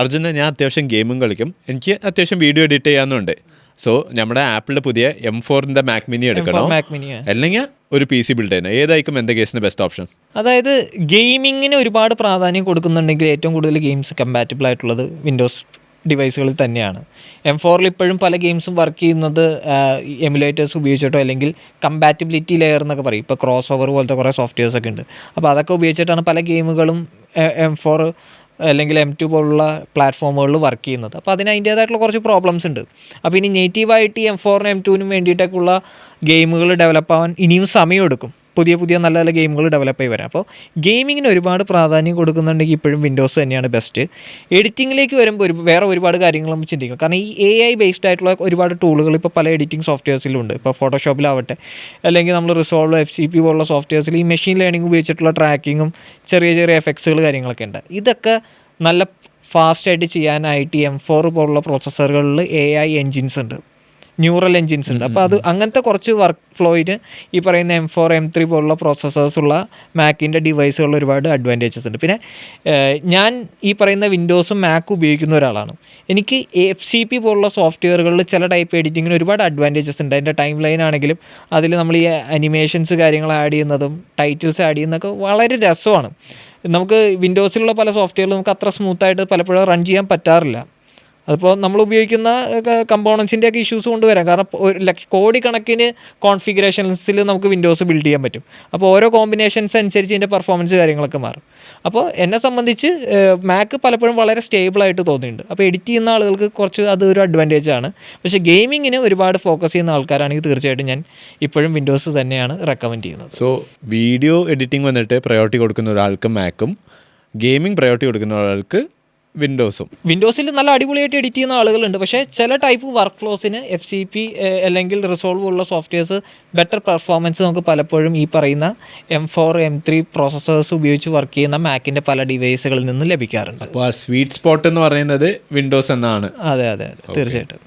അർജുന, ഞാൻ അത്യാവശ്യം ഗെയിമും കളിക്കും, എനിക്ക് അത്യാവശ്യം വീഡിയോ എഡിറ്റ് ചെയ്യാനുണ്ട്. സോ നമ്മുടെ ആപ്പിളിൻ്റെ പുതിയ M4 മാക് മിനി എടുക്കണോ അല്ലെങ്കിൽ ഒരു PC ബിൽഡ് ചെയ്യണോ? ഏതായിരിക്കും എൻ്റെ കേസിന് ബെസ്റ്റ് ഓപ്ഷൻ? അതായത് ഗെയിമിങ്ങിന് ഒരുപാട് പ്രാധാന്യം കൊടുക്കുന്നുണ്ടെങ്കിൽ ഏറ്റവും കൂടുതൽ ഗെയിംസ് കമ്പാറ്റബിൾ ആയിട്ടുള്ളത് വിൻഡോസ് ഡിവൈസുകളിൽ തന്നെയാണ്. M4 ഇപ്പോഴും പല ഗെയിംസും വർക്ക് ചെയ്യുന്നത് എമുലേറ്റേഴ്സ് ഉപയോഗിച്ചിട്ടോ അല്ലെങ്കിൽ കമ്പാറ്റബിലിറ്റി ലെയർ എന്നൊക്കെ പറയും. ഇപ്പോൾ ക്രോസ് ഓവർ പോലത്തെ കുറേ സോഫ്റ്റ്വെയർസ് ഒക്കെ ഉണ്ട്. അപ്പോൾ അതൊക്കെ ഉപയോഗിച്ചിട്ടാണ് പല ഗെയിമുകളും M4 അല്ലെങ്കിൽ M2 പോലുള്ള പ്ലാറ്റ്ഫോമുകളിൽ വർക്ക് ചെയ്യുന്നത്. അപ്പോൾ അതിന് അതിൻ്റേതായിട്ടുള്ള കുറച്ച് പ്രോബ്ലംസ് ഉണ്ട്. അപ്പോൾ ഇനി നേറ്റീവായിട്ട് M4 M2 വേണ്ടിയിട്ടൊക്കെയുള്ള ഗെയിമുകൾ ഡെവലപ്പ് ആവാൻ ഇനിയും സമയമെടുക്കും. പുതിയ നല്ല നല്ല ഗെയിമുകൾ ഡെവലപ്പ് ആയി വരാം. അപ്പോൾ ഗെയിമിങ്ങിന് ഒരുപാട് പ്രാധാന്യം കൊടുക്കുന്നുണ്ടെങ്കിൽ ഇപ്പോഴും വിൻഡോസ് തന്നെയാണ് ബെസ്റ്റ്. എഡിറ്റിങ്ങിലേക്ക് വരുമ്പോൾ വേറെ ഒരുപാട് കാര്യങ്ങൾ നമ്മൾ ചിന്തിക്കണം. കാരണം ഈ AI ബേസ്ഡ് ആയിട്ടുള്ള ഒരുപാട് ടൂളുകൾ ഇപ്പോൾ പല എഡിറ്റിംഗ് സോഫ്റ്റ്വെയർസിലും ഉണ്ട്. ഇപ്പോൾ ഫോട്ടോഷോപ്പിലാവട്ടെ അല്ലെങ്കിൽ നമ്മൾ റിസോൾവ് FCP പോലുള്ള സോഫ്റ്റ്വെയർസിൽ ഈ മെഷീൻ ലേണിംഗ് ഉപയോഗിച്ചിട്ടുള്ള ട്രാക്കിങ്ങും ചെറിയ എഫക്ട്സുകൾ കാര്യങ്ങളൊക്കെ ഉണ്ട്. ഇതൊക്കെ നല്ല ഫാസ്റ്റായിട്ട് ചെയ്യാനായിട്ട് M4 പോലുള്ള പ്രോസസ്സറുകളിൽ AI എൻജിൻസ് ഉണ്ട്, ന്യൂറൽ എൻജിൻസ് ഉണ്ട്. അപ്പോൾ അത് അങ്ങനത്തെ കുറച്ച് വർക്ക് ഫ്ലോയിന് ഈ പറയുന്ന M4 M3 പോലുള്ള പ്രോസസ്സേഴ്സുള്ള മാക്കിൻ്റെ ഡിവൈസുകളിൽ ഒരുപാട് അഡ്വാൻറ്റേജസ് ഉണ്ട്. പിന്നെ ഞാൻ ഈ പറയുന്ന വിൻഡോസും മാക്കും ഉപയോഗിക്കുന്ന ഒരാളാണ്. എനിക്ക് FCP പോലുള്ള സോഫ്റ്റ്വെയറുകളിൽ ചില ടൈപ്പ് എഡിറ്റിങ്ങിന് ഒരുപാട് അഡ്വാൻറ്റേജസ് ഉണ്ട്. അതിൻ്റെ ടൈം ലൈൻ ആണെങ്കിലും അതിൽ നമ്മൾ ഈ അനിമേഷൻസ് കാര്യങ്ങൾ ആഡ് ചെയ്യുന്നതും ടൈറ്റിൽസ് ആഡ് ചെയ്യുന്നതൊക്കെ വളരെ രസമാണ്. നമുക്ക് വിൻഡോസിലുള്ള പല സോഫ്റ്റ്വെയറിൽ നമുക്ക് അത്ര സ്മൂത്തായിട്ട് പലപ്പോഴും റൺ ചെയ്യാൻ പറ്റാറില്ല. അതിപ്പോൾ നമ്മൾ ഉപയോഗിക്കുന്ന കമ്പോണൻസിൻ്റെയൊക്കെ ഇഷ്യൂസ് കൊണ്ടുവരാം. കാരണം കോടിക്കണക്കിന് കോൺഫിഗറേഷൻസിൽ നമുക്ക് വിൻഡോസ് ബിൽഡ് ചെയ്യാൻ പറ്റും. അപ്പോൾ ഓരോ കോമ്പിനേഷൻസ് അനുസരിച്ച് ഇതിൻ്റെ പെർഫോമൻസ് കാര്യങ്ങളൊക്കെ മാറും. അപ്പോൾ എന്നെ സംബന്ധിച്ച് മാക്ക് പലപ്പോഴും വളരെ സ്റ്റേബിളായിട്ട് തോന്നിയിട്ടുണ്ട്. അപ്പോൾ എഡിറ്റ് ചെയ്യുന്ന ആളുകൾക്ക് കുറച്ച് അതൊരു അഡ്വാൻറ്റേജ് ആണ്. പക്ഷേ ഗെയിമിങ്ങിന് ഒരുപാട് ഫോക്കസ് ചെയ്യുന്ന ആൾക്കാരാണെങ്കിൽ തീർച്ചയായിട്ടും ഞാൻ ഇപ്പോഴും വിൻഡോസ് തന്നെയാണ് റെക്കമെൻഡ് ചെയ്യുന്നത്. സോ വീഡിയോ എഡിറ്റിംഗ് വന്നിട്ട് പ്രയോറിറ്റി കൊടുക്കുന്ന ഒരാൾക്ക് മാക്കും, ഗെയിമിംഗ് പ്രയോറിറ്റി കൊടുക്കുന്ന ഒരാൾക്ക് വിൻഡോസിൽ നല്ല അടിപൊളിയായിട്ട് എഡിറ്റ് ചെയ്യുന്ന ആളുകളുണ്ട്. പക്ഷേ ചില ടൈപ്പ് വർക്ക് ഫ്ലോസിന് FCP അല്ലെങ്കിൽ റിസോൾവ് ഉള്ള സോഫ്റ്റ്വെയർസ് ബെറ്റർ പെർഫോമൻസ് നമുക്ക് പലപ്പോഴും ഈ പറയുന്ന M4 M3 പ്രോസസ്സേഴ്സ് ഉപയോഗിച്ച് വർക്ക് ചെയ്യുന്ന മാക്കിൻ്റെ പല ഡിവൈസുകളിൽ നിന്ന് ലഭിക്കാറുണ്ട്. അപ്പോൾ ആ സ്വീറ്റ് സ്പോട്ട് എന്ന് പറയുന്നത് വിൻഡോസ് എന്നാണ്. അതെ തീർച്ചയായിട്ടും.